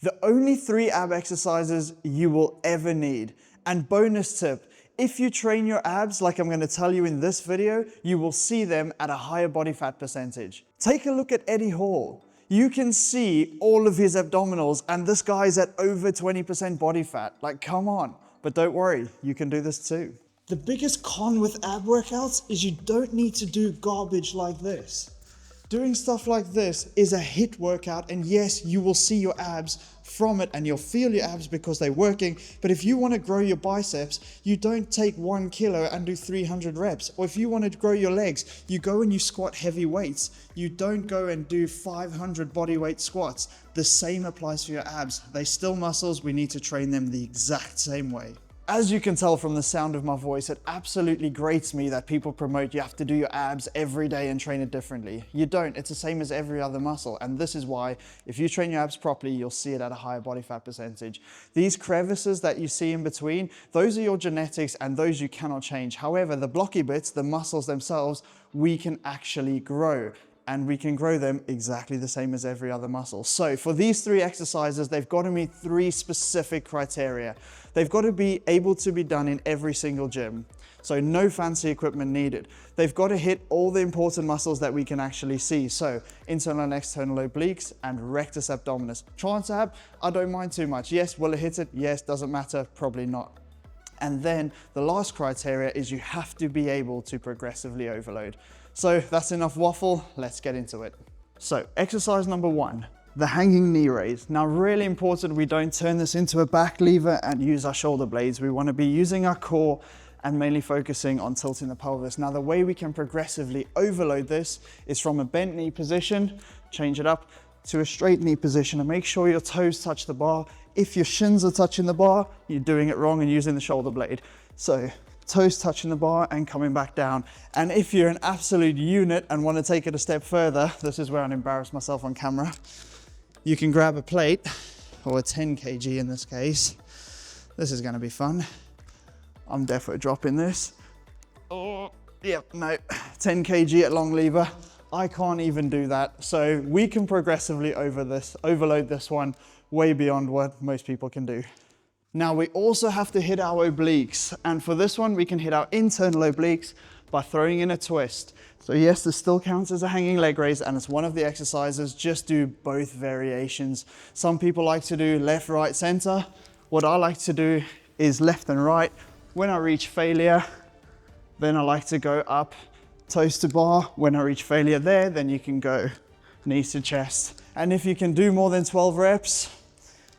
The only 3 ab exercises you will ever need. And bonus tip, if you train your abs like I'm going to tell you in this video, you will see them at a higher body fat percentage. Take a look at Eddie Hall. You can see all of his abdominals and this guy's at over 20% body fat. Like, come on. But don't worry, you can do this too. The biggest con with ab workouts is you don't need to do garbage like this. Doing stuff like this is a HIIT workout, and yes, you will see your abs from it and you'll feel your abs because they're working. But if you want to grow your biceps, you don't take 1 kilo and do 300 reps. Or if you want to grow your legs, you go and you squat heavy weights. You don't go and do 500 body weight squats. The same applies for your abs. They're still muscles. We need to train them the exact same way. As you can tell from the sound of my voice, it absolutely grates me that people promote you have to do your abs every day and train it differently. You don't, it's the same as every other muscle. And this is why, if you train your abs properly, you'll see it at a higher body fat percentage. These crevices that you see in between, those are your genetics and those you cannot change. However, the blocky bits, the muscles themselves, we can actually grow. And we can grow them exactly the same as every other muscle. So for these 3 exercises, they've got to meet 3 specific criteria. They've got to be able to be done in every single gym. So no fancy equipment needed. They've got to hit all the important muscles that we can actually see. So internal and external obliques and rectus abdominis. Trans ab, I don't mind too much. Yes, will it hit it? Yes, doesn't matter, probably not. And then the last criteria is you have to be able to progressively overload. So that's enough waffle, let's get into it. So exercise number 1, the hanging knee raise. Now really important we don't turn this into a back lever and use our shoulder blades. We want to be using our core and mainly focusing on tilting the pelvis. Now the way we can progressively overload this is from a bent knee position, change it up to a straight knee position and make sure your toes touch the bar. If your shins are touching the bar, you're doing it wrong and using the shoulder blade. So toes touching the bar and coming back down. And if you're an absolute unit and want to take it a step further, this is where I embarrass myself on camera. You can grab a plate, or a 10 kg in this case. This is going to be fun. I'm definitely dropping this. Oh, yep, no, 10 kg at long lever. I can't even do that. So we can progressively overload this one way beyond what most people can do. Now we also have to hit our obliques, and for this one we can hit our internal obliques by throwing in a twist. So yes, this still counts as a hanging leg raise and it's one of the exercises, just do both variations. Some people like to do left, right, center. What I like to do is left and right. When I reach failure, then I like to go up, toes to bar. When I reach failure there, then you can go knees to chest. And if you can do more than 12 reps,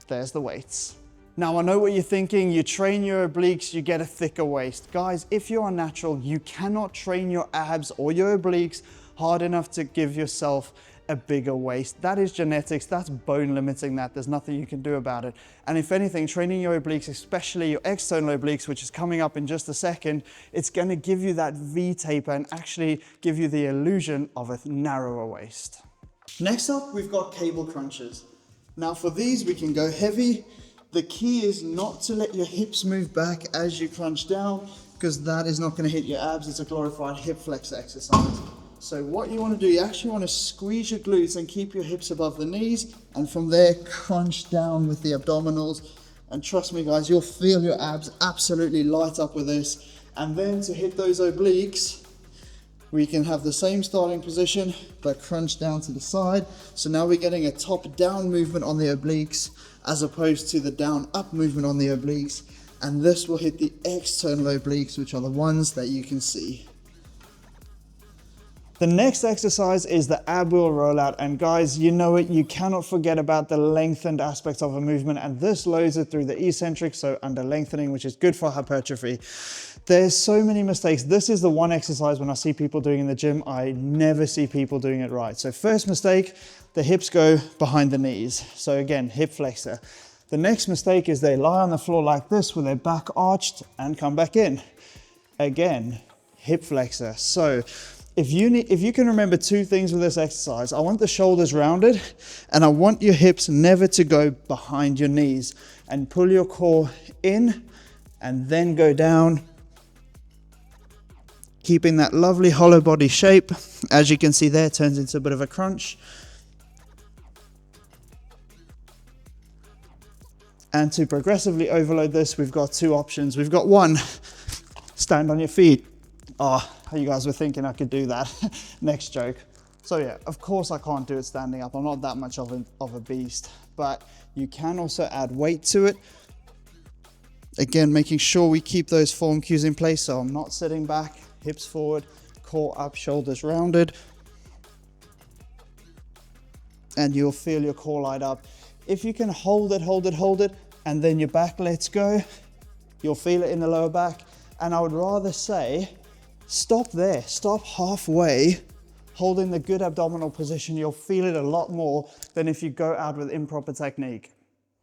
there's the weights. Now I know what you're thinking, you train your obliques, you get a thicker waist. Guys, if you are natural, you cannot train your abs or your obliques hard enough to give yourself a bigger waist. That is genetics, that's bone limiting that, there's nothing you can do about it. And if anything, training your obliques, especially your external obliques, which is coming up in just a second, it's gonna give you that V taper and actually give you the illusion of a narrower waist. Next up, we've got cable crunches. Now for these, we can go heavy. The key is not to let your hips move back as you crunch down, because that is not going to hit your abs. It's a glorified hip flexor exercise. So what you want to do, you actually want to squeeze your glutes and keep your hips above the knees, and from there crunch down with the abdominals. And trust me guys, you'll feel your abs absolutely light up with this. And then to hit those obliques, we can have the same starting position but crunch down to the side. So now we're getting a top down movement on the obliques as opposed to the down up movement on the obliques, and this will hit the external obliques, which are the ones that you can see. The next exercise is the ab wheel rollout, and guys, you know it, you cannot forget about the lengthened aspect of a movement, and this loads it through the eccentric, so under lengthening, which is good for hypertrophy. There's so many mistakes. This is the one exercise when I see people doing in the gym, I never see people doing it right. So first mistake, the hips go behind the knees. So again, hip flexor. The next mistake is they lie on the floor like this with their back arched and come back in. Again, hip flexor. So if you can remember 2 things with this exercise, I want the shoulders rounded and I want your hips never to go behind your knees, and pull your core in and then go down, keeping that lovely hollow body shape. As you can see there, turns into a bit of a crunch. And to progressively overload this, we've got two options. We've got one, stand on your feet. Oh, you guys were thinking I could do that. Next joke. So yeah, of course I can't do it standing up. I'm not that much of a beast, but you can also add weight to it. Again, making sure we keep those form cues in place. So I'm not sitting back, hips forward, core up, shoulders rounded. And you'll feel your core light up. If you can hold it, and then your back lets go, you'll feel it in the lower back. And I would rather say, stop there, stop halfway, holding the good abdominal position. You'll feel it a lot more than if you go out with improper technique.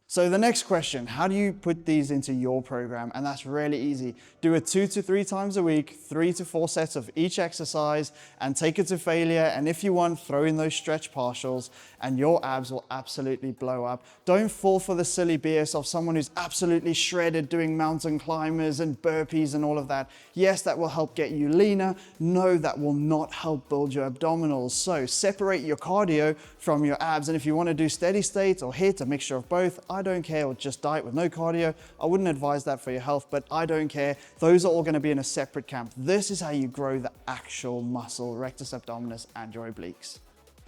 So the next question, how do you put these into your program? And that's really easy. Do it 2 to 3 times a week, 3 to 4 sets of each exercise, and take it to failure. And if you want, throw in those stretch partials and your abs will absolutely blow up. Don't fall for the silly BS of someone who's absolutely shredded doing mountain climbers and burpees and all of that. Yes, that will help get you leaner. No, that will not help build your abdominals. So separate your cardio from your abs. And if you want to do steady state or HIIT, a mixture of both, I don't care, or just diet with no cardio. I wouldn't advise that for your health, but I don't care. Those are all going to be in a separate camp. This is how you grow the actual muscle, rectus abdominis and your obliques.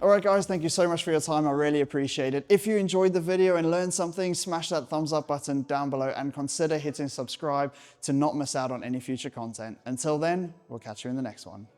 All right, guys, thank you so much for your time. I really appreciate it. If you enjoyed the video and learned something, smash that thumbs up button down below and consider hitting subscribe to not miss out on any future content. Until then, we'll catch you in the next one.